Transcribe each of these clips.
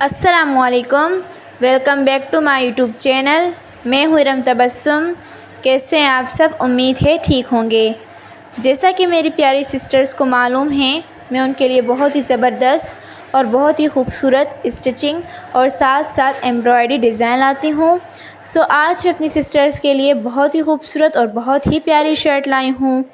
अस्सलामुअलैकुम, welcome back to my YouTube channel. मैं हूँ इरम तबस्सुम। कैसे हैं आप सब? उम्मीद है ठीक होंगे। जैसा कि मेरी प्यारी सिस्टर्स को मालूम है, मैं उनके लिए बहुत ही ज़बरदस्त और बहुत ही खूबसूरत स्टिचिंग और साथ साथ एम्ब्रॉयडरी डिज़ाइन लाती हूँ। आज मैं अपनी सिस्टर्स के लिए बहुत ही खूबसूरत और बहुत ही प्यारी शर्ट लाई हूँ।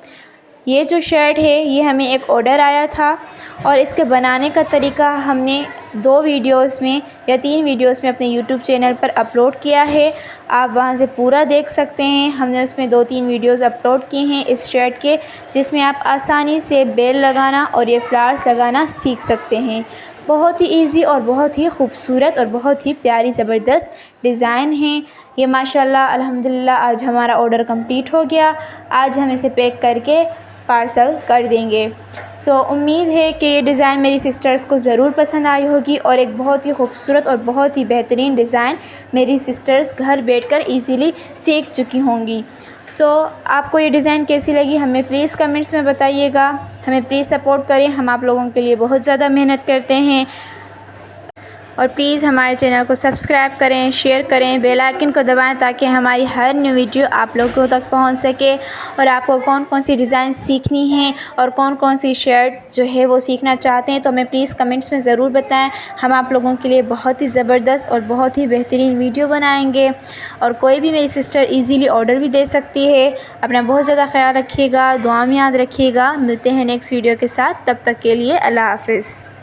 ये जो शर्ट है, ये हमें एक ऑर्डर आया था और इसके बनाने का तरीका हमने 2 वीडियोस में या 3 वीडियोस में अपने यूट्यूब चैनल पर अपलोड किया है। आप वहां से पूरा देख सकते हैं। हमने उसमें 2-3 वीडियोस अपलोड किए हैं इस शर्ट के, जिसमें आप आसानी से बेल लगाना और ये फ्लावर्स लगाना सीख सकते हैं। बहुत ही इजी और बहुत ही खूबसूरत और बहुत ही प्यारी ज़बरदस्त डिज़ाइन है ये। माशाल्लाह अल्हम्दुलिल्लाह आज हमारा ऑर्डर कंप्लीट हो गया। आज हम इसे पैक करके पार्सल कर देंगे। उम्मीद है कि ये डिज़ाइन मेरी सिस्टर्स को ज़रूर पसंद आई होगी और एक बहुत ही खूबसूरत और बहुत ही बेहतरीन डिज़ाइन मेरी सिस्टर्स घर बैठकर इजीली सीख चुकी होंगी। आपको ये डिज़ाइन कैसी लगी हमें प्लीज़ कमेंट्स में बताइएगा। हमें प्लीज़ सपोर्ट करें, हम आप लोगों के लिए बहुत ज़्यादा मेहनत करते हैं। और प्लीज़ हमारे चैनल को सब्सक्राइब करें, शेयर करें, बेल आइकन को दबाएं ताकि हमारी हर न्यू वीडियो आप लोगों तक पहुंच सके। और आपको कौन कौन सी डिज़ाइन सीखनी है और कौन कौन सी शर्ट जो है वो सीखना चाहते हैं तो हमें प्लीज़ कमेंट्स में ज़रूर बताएं। हम आप लोगों के लिए बहुत ही ज़बरदस्त और बहुत ही बेहतरीन वीडियो बनाएँगे। और कोई भी मेरी सिस्टर ईज़िली ऑर्डर भी दे सकती है। अपना बहुत ज़्यादा ख्याल रखिएगा, दुआ में याद रखिएगा। मिलते हैं नेक्स्ट वीडियो के साथ, तब तक के लिए अल्लाह हाफ़िज़।